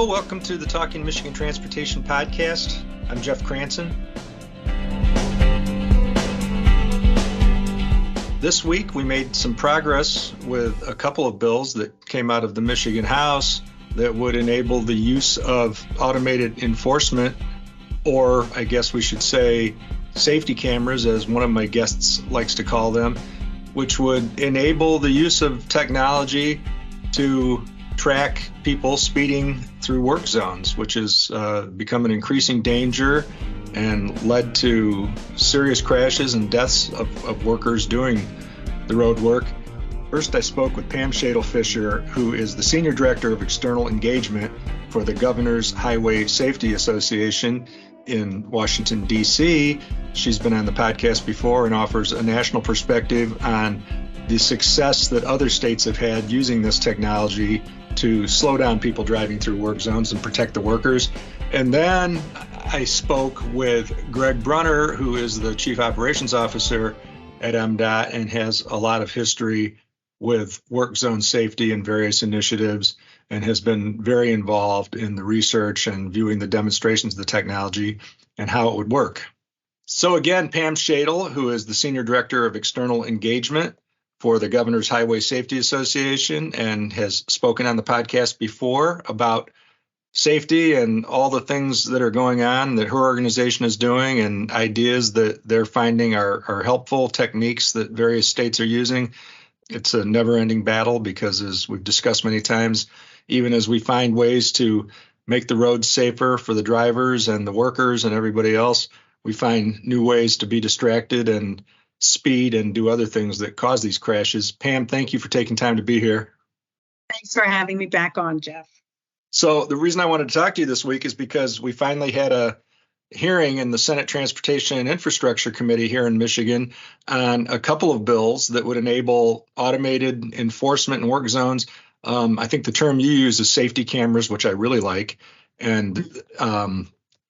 Hello, welcome to the Talking Michigan Transportation Podcast. I'm Jeff Cranston. This week we made some progress with a couple of bills that came out of the Michigan House that would enable the use of automated enforcement, or I guess we should say safety cameras, as one of my guests likes to call them, which would enable the use of technology to track people speeding through work zones, which has become an increasing danger and led to serious crashes and deaths of workers doing the road work. First, I spoke with Pam Shadel Fischer, who is the Senior Director of External Engagement for the Governor's Highway Safety Association in Washington, D.C. She's been on the podcast before and offers a national perspective on the success that other states have had using this technology to slow down people driving through work zones and protect the workers. And then I spoke with Gregg Brunner, who is the Chief Operations Officer at MDOT and has a lot of history with work zone safety and various initiatives, and has been very involved in the research and viewing the demonstrations of the technology and how it would work. So again, Pam Shadel, who is the Senior Director of External Engagement for the Governor's Highway Safety Association and has spoken on the podcast before about safety and all the things that are going on that her organization is doing and ideas that they're finding are helpful techniques that various states are using. It's a never-ending battle because, as we've discussed many times, even as we find ways to make the roads safer for the drivers and the workers and everybody else, we find new ways to be distracted and speed and do other things that cause these crashes. Pam, thank you for taking time to be here. Thanks for having me back on, Jeff. So the reason I wanted to talk to you this week is because we finally had a hearing in the Senate Transportation and Infrastructure Committee here in Michigan on a couple of bills that would enable automated enforcement in work zones. I think the term you use is safety cameras, which I really like. And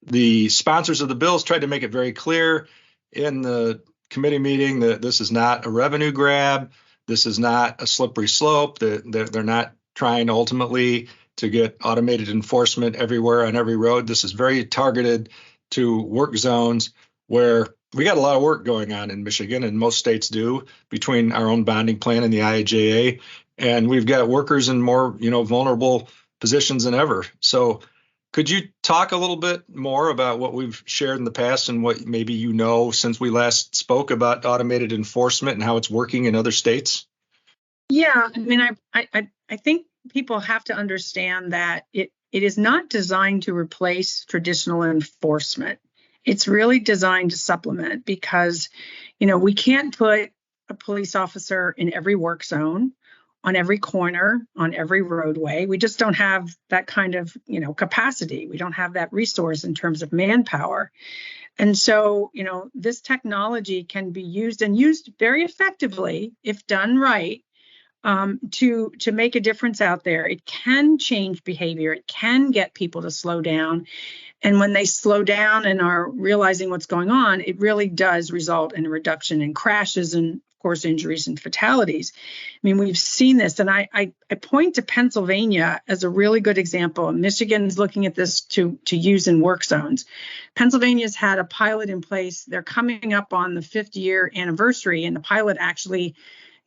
the sponsors of the bills tried to make it very clear in the committee meeting that this is not a revenue grab. This is not a slippery slope. That they're not trying ultimately to get automated enforcement everywhere on every road. This is very targeted to work zones where we got a lot of work going on in Michigan, and most states do, between our own bonding plan and the IIJA. And we've got workers in more, vulnerable positions than ever. So could you talk a little bit more about what we've shared in the past and what maybe since we last spoke about automated enforcement and how it's working in other states? Yeah, I mean, I think people have to understand that it is not designed to replace traditional enforcement. It's really designed to supplement because, we can't put a police officer in every work zone, on every corner, on every roadway. We just don't have that kind of, capacity. We don't have that resource in terms of manpower. And so, this technology can be used and used very effectively if done right to make a difference out there. It can change behavior. It can get people to slow down. And when they slow down and are realizing what's going on, it really does result in a reduction in crashes and, of course, injuries and fatalities. I mean, we've seen this, and I point to Pennsylvania as a really good example. Michigan's looking at this to use in work zones. Pennsylvania's had a pilot in place. They're coming up on the 50-year anniversary, and the pilot actually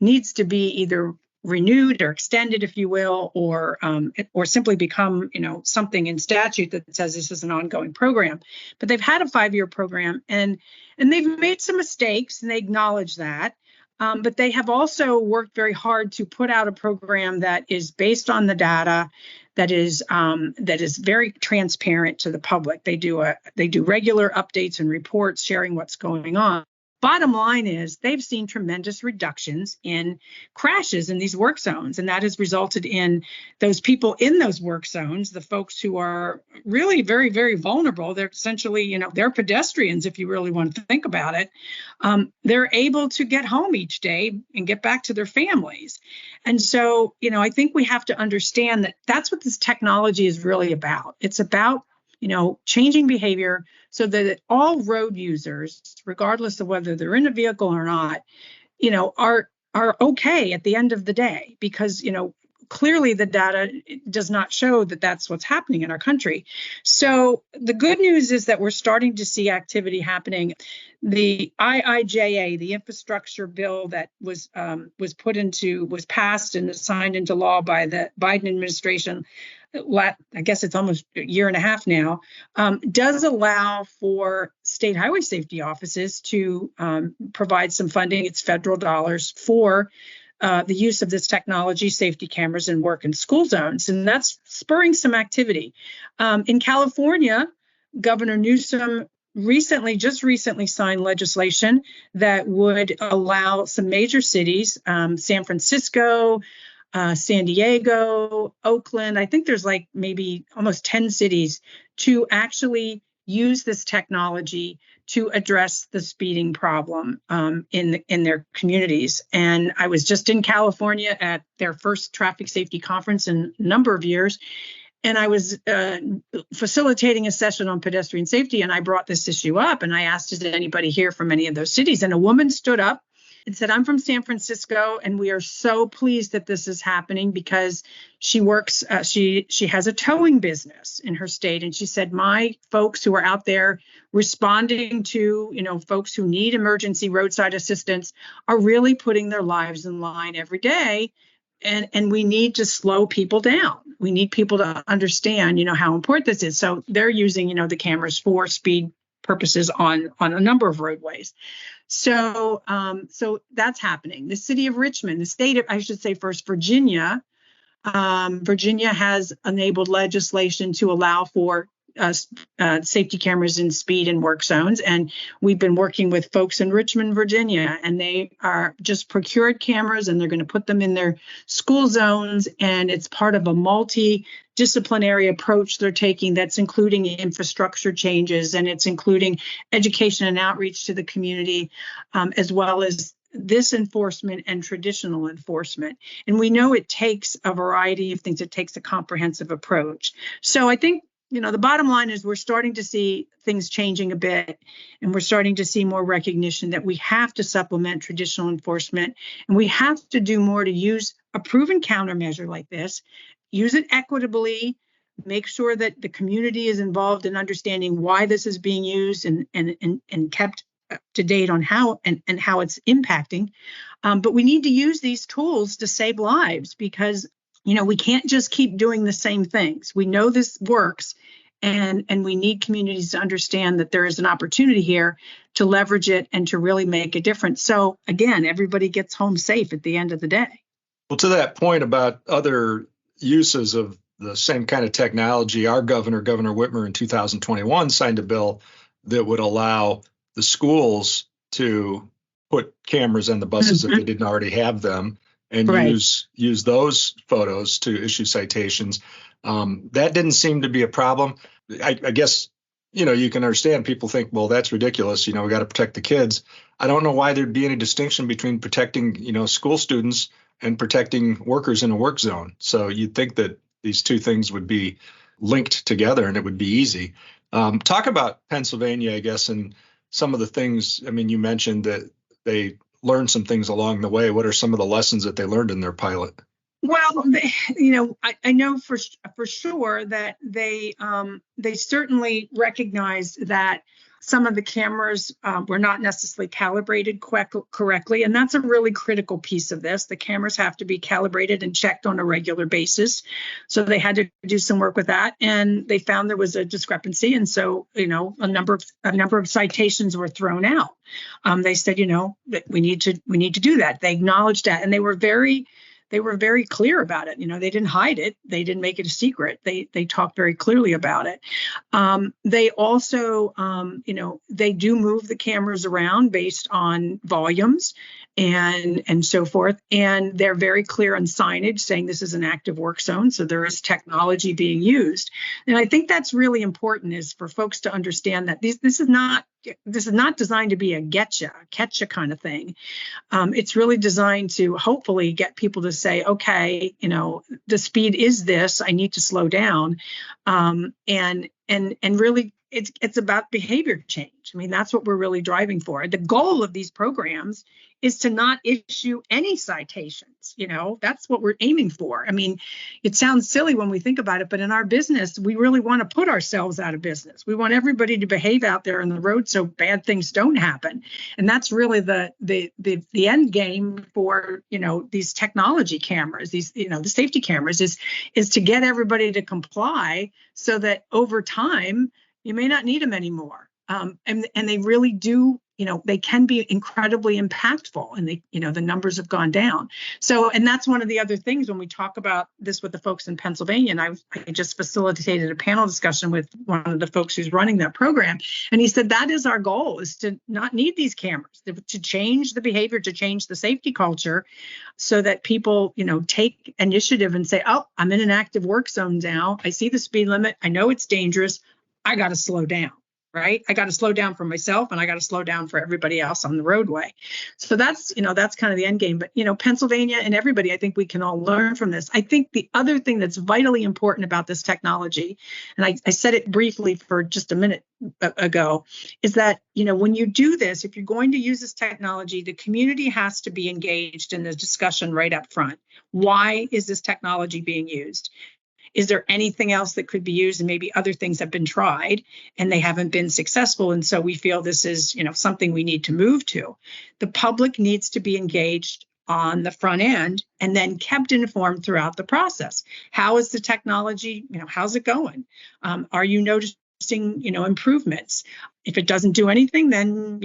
needs to be either renewed or extended, if you will, or simply become, something in statute that says this is an ongoing program. But they've had a 5-year program, and they've made some mistakes, and they acknowledge that. But they have also worked very hard to put out a program that is based on the data, that is very transparent to the public. They do regular updates and reports sharing what's going on. Bottom line is they've seen tremendous reductions in crashes in these work zones, and that has resulted in those people in those work zones, the folks who are really very, very vulnerable. They're essentially, they're pedestrians, if you really want to think about it. They're able to get home each day and get back to their families. And so, I think we have to understand that that's what this technology is really about. It's about changing behavior so that all road users, regardless of whether they're in a vehicle or not, are okay at the end of the day, because, clearly the data does not show that that's what's happening in our country. So the good news is that we're starting to see activity happening. The IIJA, the infrastructure bill that was passed and signed into law by the Biden administration, I guess it's almost a year and a half now, does allow for state highway safety offices to provide some funding. It's federal dollars for the use of this technology, safety cameras in work and school zones. And that's spurring some activity. In California, Governor Newsom recently signed legislation that would allow some major cities, San Francisco, San Diego, Oakland, I think there's like maybe almost 10 cities, to actually use this technology to address the speeding problem in their communities. And I was just in California at their first traffic safety conference in a number of years. And I was facilitating a session on pedestrian safety, and I brought this issue up, and I asked, is anybody here from any of those cities? And a woman stood up and said, I'm from San Francisco, and we are so pleased that this is happening because she works, she has a towing business in her state. And she said, my folks who are out there responding to, folks who need emergency roadside assistance are really putting their lives in line every day. And we need to slow people down. We need people to understand, how important this is. So they're using, the cameras for speed purposes on a number of roadways. So that's happening. The city of Richmond, the state of, I should say first, Virginia. Virginia has enabled legislation to allow for safety cameras in speed and work zones. And we've been working with folks in Richmond, Virginia, and they are just procured cameras, and they're going to put them in their school zones. And it's part of a multidisciplinary approach they're taking that's including infrastructure changes, and it's including education and outreach to the community, as well as this enforcement and traditional enforcement. And we know it takes a variety of things. It takes a comprehensive approach. So I think, the bottom line is we're starting to see things changing a bit, and we're starting to see more recognition that we have to supplement traditional enforcement, and we have to do more to use a proven countermeasure like this, use it equitably, make sure that the community is involved in understanding why this is being used and kept up to date on how and how it's impacting. But we need to use these tools to save lives, because we can't just keep doing the same things. We know this works, and we need communities to understand that there is an opportunity here to leverage it and to really make a difference. So again, everybody gets home safe at the end of the day. Well, to that point about other uses of the same kind of technology, our Governor Whitmer, in 2021 signed a bill that would allow the schools to put cameras on the buses if they didn't already have them, and use those photos to issue citations. That didn't seem to be a problem. I guess, you can understand people think, well, that's ridiculous. We got to protect the kids. I don't know why there'd be any distinction between protecting, school students and protecting workers in a work zone. So you'd think that these two things would be linked together and it would be easy. Talk about Pennsylvania, I guess, and some of the things. I mean, you mentioned that they learned some things along the way. What are some of the lessons that they learned in their pilot? Well, I know for sure that they certainly recognized that some of the cameras were not necessarily calibrated correctly. And that's a really critical piece of this. The cameras have to be calibrated and checked on a regular basis. So they had to do some work with that. And they found there was a discrepancy. And so, a number of citations were thrown out. They said, that we need to do that. They acknowledged that. And they were very clear about it. They didn't hide it. They didn't make it a secret. They talked very clearly about it. They also, they do move the cameras around based on volumes and so forth. And they're very clear on signage saying this is an active work zone. So there is technology being used. And I think that's really important, is for folks to understand that this is not designed to be a getcha kind of thing. It's really designed to hopefully get people to say, okay, the speed is this, I need to slow down, and really it's about behavior change. I mean, that's what we're really driving for. The goal of these programs is to not issue any citations. That's what we're aiming for. I mean, it sounds silly when we think about it, but in our business, we really want to put ourselves out of business. We want everybody to behave out there on the road so bad things don't happen. And that's really the end game for, these technology cameras, these, the safety cameras is to get everybody to comply so that over time, you may not need them anymore. And they really do, they can be incredibly impactful, and the numbers have gone down. So, and that's one of the other things when we talk about this with the folks in Pennsylvania, and I just facilitated a panel discussion with one of the folks who's running that program. And he said, that is our goal, is to not need these cameras, to change the behavior, to change the safety culture so that people, take initiative and say, oh, I'm in an active work zone now. I see the speed limit. I know it's dangerous. I got to slow down. Right? I got to slow down for myself, and I got to slow down for everybody else on the roadway. So that's kind of the end game. But, Pennsylvania and everybody, I think we can all learn from this. I think the other thing that's vitally important about this technology, and I said it briefly for just a minute ago, is that, when you do this, if you're going to use this technology, the community has to be engaged in the discussion right up front. Why is this technology being used? Is there anything else that could be used? And maybe other things have been tried and they haven't been successful. And so we feel this is, something we need to move to. The public needs to be engaged on the front end and then kept informed throughout the process. How is the technology? How's it going? Are you noticing, improvements? If it doesn't do anything, then,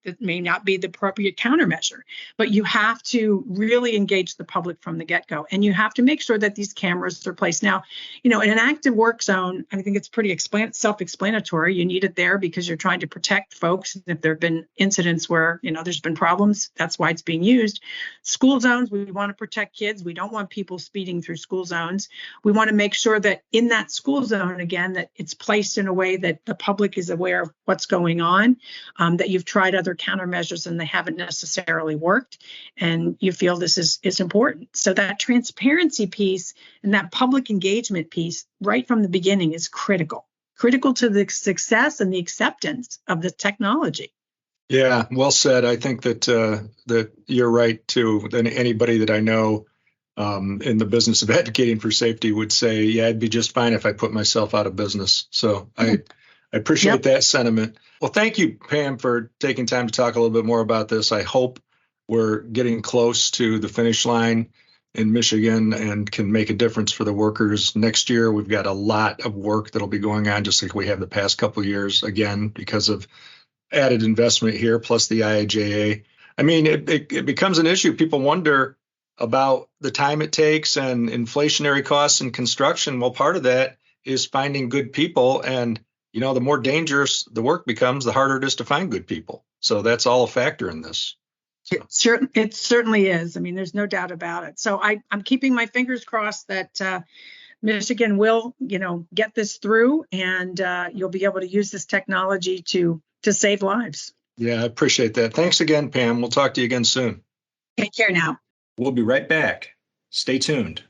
it may not be the appropriate countermeasure, but you have to really engage the public from the get-go, and you have to make sure that these cameras are placed. Now, in an active work zone, I think it's pretty self-explanatory. You need it there because you're trying to protect folks. If there have been incidents where, there's been problems, that's why it's being used. School zones, we want to protect kids. We don't want people speeding through school zones. We want to make sure that in that school zone, again, that it's placed in a way that the public is aware of what's going on, that you've tried other countermeasures and they haven't necessarily worked, and you feel this is important. So that transparency piece and that public engagement piece right from the beginning is critical to the success and the acceptance of the technology. Yeah, well said. I think that you're right too. And anybody that I know in the business of advocating for safety would say, yeah, I'd be just fine if I put myself out of business. So I appreciate that sentiment. Well, thank you, Pam, for taking time to talk a little bit more about this. I hope we're getting close to the finish line in Michigan and can make a difference for the workers. Next year, we've got a lot of work that'll be going on, just like we have the past couple of years, again, because of added investment here, plus the IIJA. I mean, it becomes an issue. People wonder about the time it takes and inflationary costs in construction. Well, part of that is finding good people, and the more dangerous the work becomes, the harder it is to find good people. So that's all a factor in this. So. It certainly is. I mean, there's no doubt about it. So I'm keeping my fingers crossed that Michigan will, get this through, and you'll be able to use this technology to save lives. Yeah, I appreciate that. Thanks again, Pam. We'll talk to you again soon. Take care now. We'll be right back. Stay tuned.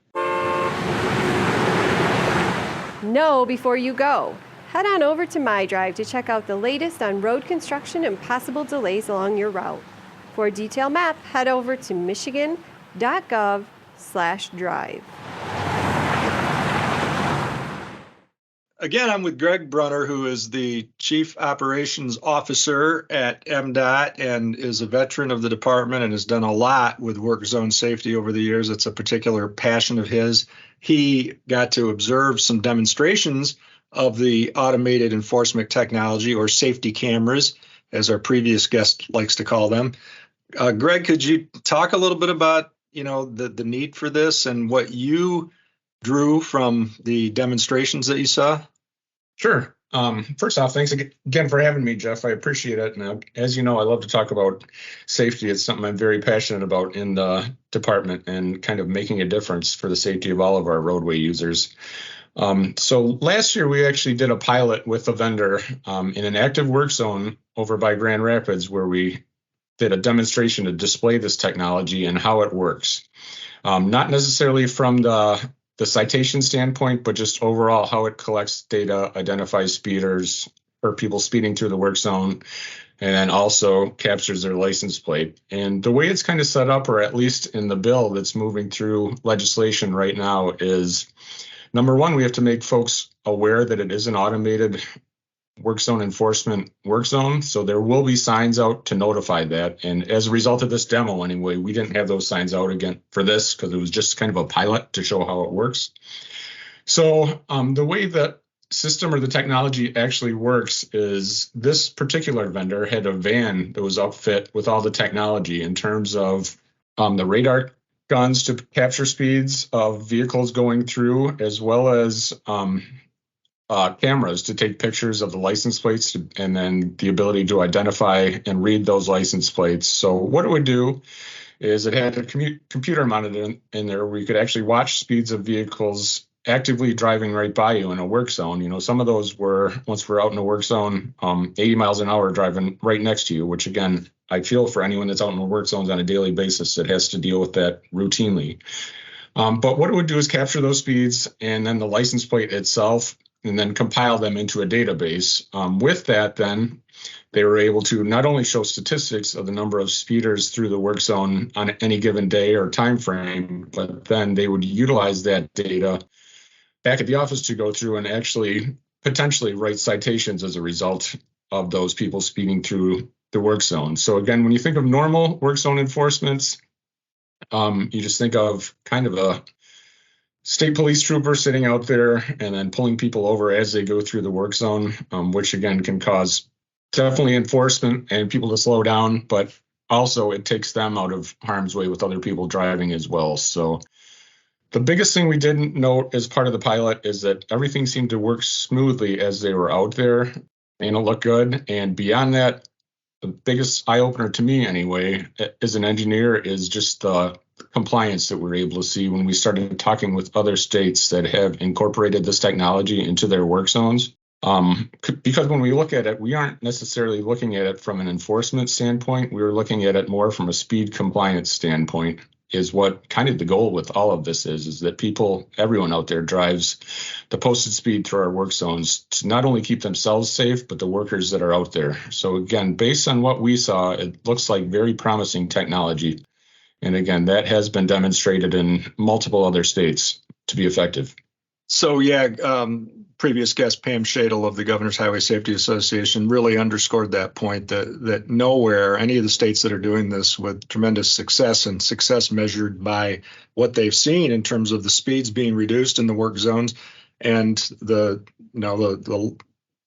Know before you go. Head on over to MyDrive to check out the latest on road construction and possible delays along your route. For a detailed map, head over to michigan.gov/drive. Again, I'm with Gregg Brunner, who is the Chief Operations Officer at MDOT and is a veteran of the department and has done a lot with work zone safety over the years. It's a particular passion of his. He got to observe some demonstrations of the automated enforcement technology, or safety cameras, as our previous guest likes to call them. Gregg, could you talk a little bit about, the need for this and what you drew from the demonstrations that you saw? Sure. First off, thanks again for having me, Jeff. I appreciate it. And as you know, I love to talk about safety. It's something I'm very passionate about in the department, and kind of making a difference for the safety of all of our roadway users. So last year, we actually did a pilot with a vendor in an active work zone over by Grand Rapids, where we did a demonstration to display this technology and how it works. Not necessarily from the citation standpoint, but just overall how it collects data, identifies speeders, or people speeding through the work zone, and then also captures their license plate. And the way it's kind of set up, or at least in the bill that's moving through legislation right now, is number one, we have to make folks aware that it is an automated work zone enforcement work zone. So there will be signs out to notify that. And as a result of this demo anyway, we didn't have those signs out again for this because it was just kind of a pilot to show how it works. So the way that system or the technology actually works is this particular vendor had a van that was outfit with all the technology in terms of the radar guns to capture speeds of vehicles going through, as well as cameras to take pictures of the license plates, and then the ability to identify and read those license plates. So what it would do is it had a computer monitor in there where you could actually watch speeds of vehicles actively driving right by you in a work zone. You know, some of those were, once we're out in a work zone, 80 miles an hour driving right next to you, which again, I feel for anyone that's out in the work zones on a daily basis that has to deal with that routinely. But what it would do is capture those speeds and then the license plate itself, and then compile them into a database. With that, then they were able to not only show statistics of the number of speeders through the work zone on any given day or time frame, but then they would utilize that data back at the office to go through and actually potentially write citations as a result of those people speeding through the work zone. So again, when you think of normal work zone enforcements, you just think of kind of a state police trooper sitting out there and then pulling people over as they go through the work zone, which again can cause definitely enforcement and people to slow down, but also it takes them out of harm's way with other people driving as well. So the biggest thing we didn't note as part of the pilot is that everything seemed to work smoothly as they were out there and it looked good. And beyond that, the biggest eye opener to me anyway, as an engineer, is just the compliance that we're able to see when we started talking with other states that have incorporated this technology into their work zones. Because when we look at it, we aren't necessarily looking at it from an enforcement standpoint. We were looking at it more from a speed compliance standpoint, is what kind of the goal with all of this is that everyone out there drives the posted speed through our work zones to not only keep themselves safe, but the workers that are out there. So again, based on what we saw, it looks like very promising technology. And again, that has been demonstrated in multiple other states to be effective. So yeah, previous guest Pam Shadel of the Governor's Highway Safety Association really underscored that point, that nowhere, any of the states that are doing this with tremendous success, and success measured by what they've seen in terms of the speeds being reduced in the work zones and the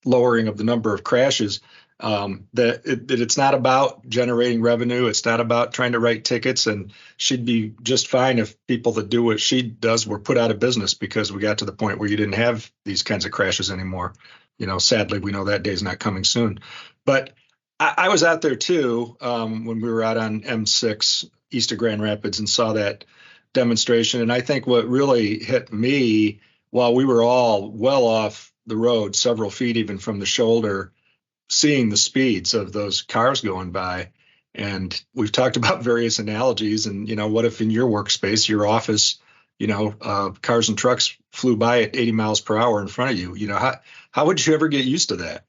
lowering of the number of crashes, that it's not about generating revenue. It's not about trying to write tickets, and she'd be just fine if people that do what she does were put out of business because we got to the point where you didn't have these kinds of crashes anymore. You know, sadly, we know that day's not coming soon. But I was out there too when we were out on M6 east of Grand Rapids and saw that demonstration. And I think what really hit me, while we were all well off the road, several feet even from the shoulder, seeing the speeds of those cars going by. And we've talked about various analogies, and, what if in your workspace, your office, cars and trucks flew by at 80 miles per hour in front of you? How would you ever get used to that?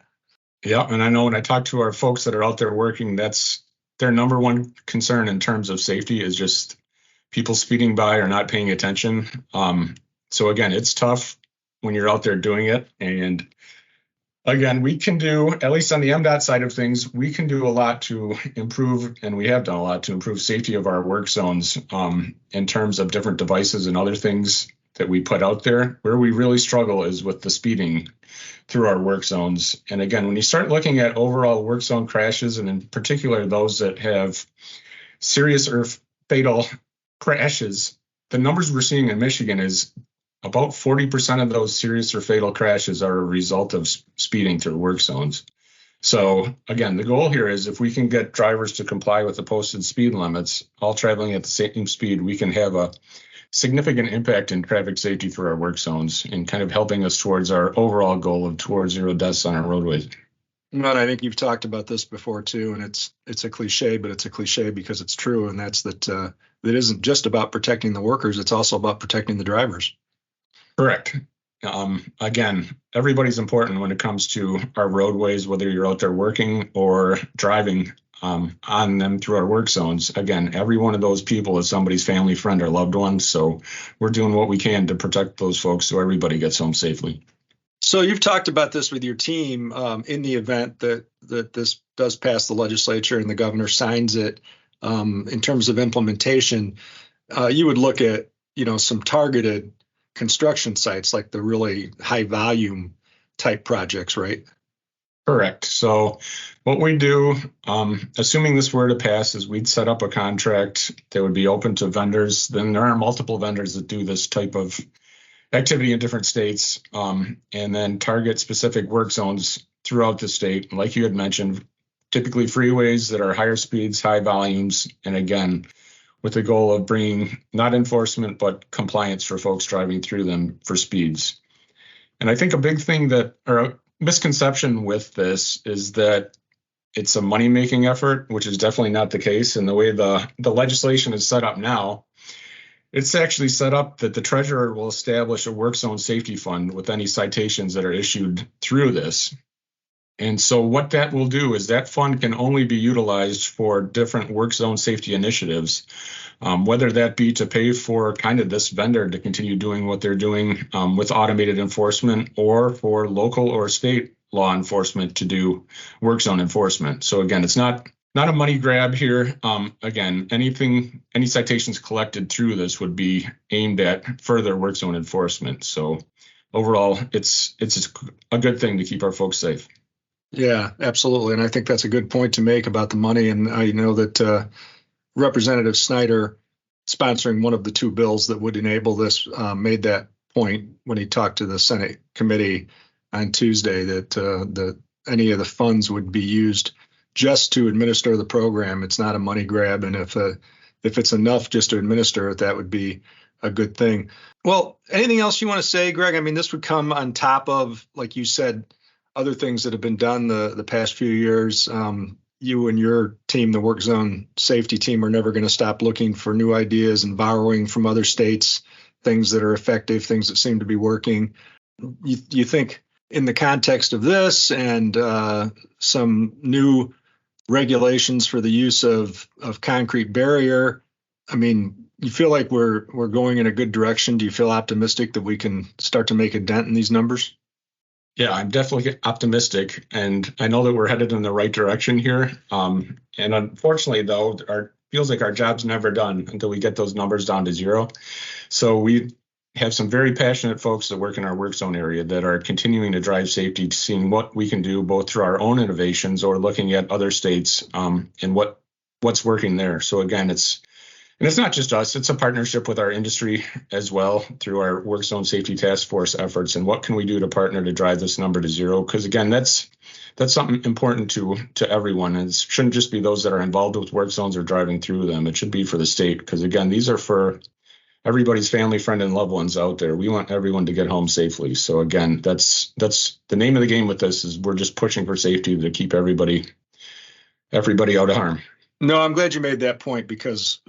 Yeah. And I know when I talk to our folks that are out there working, that's their number one concern in terms of safety, is just people speeding by or not paying attention. So again, it's tough when you're out there doing it. And again, we can do, at least on the MDOT side of things, we can do a lot to improve, and we have done a lot to improve safety of our work zones in terms of different devices and other things that we put out there. Where we really struggle is with the speeding through our work zones. And again, when you start looking at overall work zone crashes, and in particular those that have serious or fatal crashes, the numbers we're seeing in Michigan is about 40% of those serious or fatal crashes are a result of speeding through work zones. So again, the goal here is if we can get drivers to comply with the posted speed limits, all traveling at the same speed, we can have a significant impact in traffic safety through our work zones and kind of helping us towards our overall goal of towards zero deaths on our roadways. Well, I think you've talked about this before too, and it's a cliche, but it's a cliche because it's true, and that's that it isn't just about protecting the workers, it's also about protecting the drivers. Correct. Again, everybody's important when it comes to our roadways, whether you're out there working or driving on them through our work zones. Again, every one of those people is somebody's family, friend, or loved one. So we're doing what we can to protect those folks so everybody gets home safely. So you've talked about this with your team in the event that this does pass the legislature and the governor signs it. In terms of implementation, you would look at, some targeted construction sites like the really high volume type projects, right? Correct. So what we do, assuming this were to pass, is we'd set up a contract that would be open to vendors. Then there are multiple vendors that do this type of activity in different states, and then target specific work zones throughout the state. Like you had mentioned, typically freeways that are higher speeds, high volumes, and again, with the goal of bringing not enforcement, but compliance for folks driving through them for speeds. And I think a big thing or a misconception with this is that it's a money-making effort, which is definitely not the case. And the way the legislation is set up now, it's actually set up that the treasurer will establish a work zone safety fund with any citations that are issued through this. And so what that will do is that fund can only be utilized for different work zone safety initiatives, whether that be to pay for kind of this vendor to continue doing what they're doing with automated enforcement, or for local or state law enforcement to do work zone enforcement. So again, it's not a money grab here. Again, any citations collected through this would be aimed at further work zone enforcement. So overall, it's a good thing to keep our folks safe. Yeah, absolutely. And I think that's a good point to make about the money. And I know that Representative Snyder, sponsoring one of the two bills that would enable this, made that point when he talked to the Senate committee on Tuesday, that any of the funds would be used just to administer the program. It's not a money grab. And if it's enough just to administer it, that would be a good thing. Well, anything else you want to say, Greg? I mean, this would come on top of, like you said, other things that have been done the past few years. You and your team, the work zone safety team, are never going to stop looking for new ideas and borrowing from other states, things that are effective, things that seem to be working. You think in the context of this and some new regulations for the use of concrete barrier, I mean, you feel like we're going in a good direction? Do you feel optimistic that we can start to make a dent in these numbers? Yeah, I'm definitely optimistic, and I know that we're headed in the right direction here. And unfortunately, though, feels like our job's never done until we get those numbers down to zero. So we have some very passionate folks that work in our work zone area that are continuing to drive safety, seeing what we can do both through our own innovations or looking at other states and what's working there. So again, it's not just us, it's a partnership with our industry as well through our work zone safety task force efforts. And what can we do to partner to drive this number to zero? Because again, that's something important to everyone. And it shouldn't just be those that are involved with work zones or driving through them. It should be for the state, because again, these are for everybody's family, friend, and loved ones out there. We want everyone to get home safely. So again, that's the name of the game with this, is we're just pushing for safety to keep everybody out of harm. No, I'm glad you made that point, because,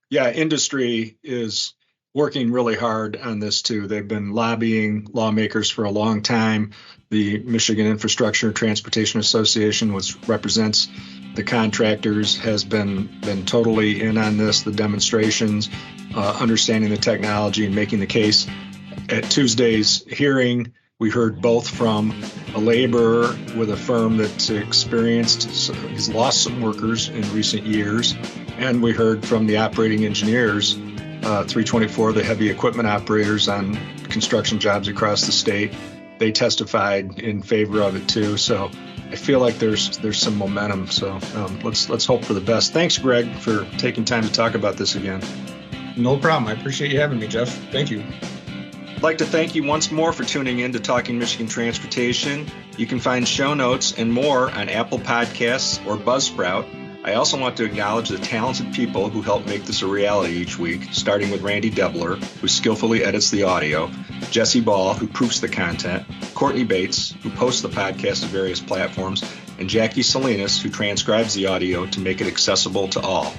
industry is working really hard on this too. They've been lobbying lawmakers for a long time. The Michigan Infrastructure and Transportation Association, which represents the contractors, has been totally in on this, the demonstrations, understanding the technology and making the case. At Tuesday's hearing, we heard both from a laborer with a firm that's he's lost some workers in recent years, and we heard from the operating engineers, 324, the heavy equipment operators on construction jobs across the state. They testified in favor of it too. So I feel like there's some momentum. So let's hope for the best. Thanks, Greg, for taking time to talk about this again. No problem. I appreciate you having me, Jeff. Thank you. I'd like to thank you once more for tuning in to Talking Michigan Transportation. You can find show notes and more on Apple Podcasts or Buzzsprout. I also want to acknowledge the talented people who help make this a reality each week, starting with Randy Debler, who skillfully edits the audio, Jesse Ball, who proofs the content, Courtney Bates, who posts the podcast to various platforms, and Jackie Salinas, who transcribes the audio to make it accessible to all.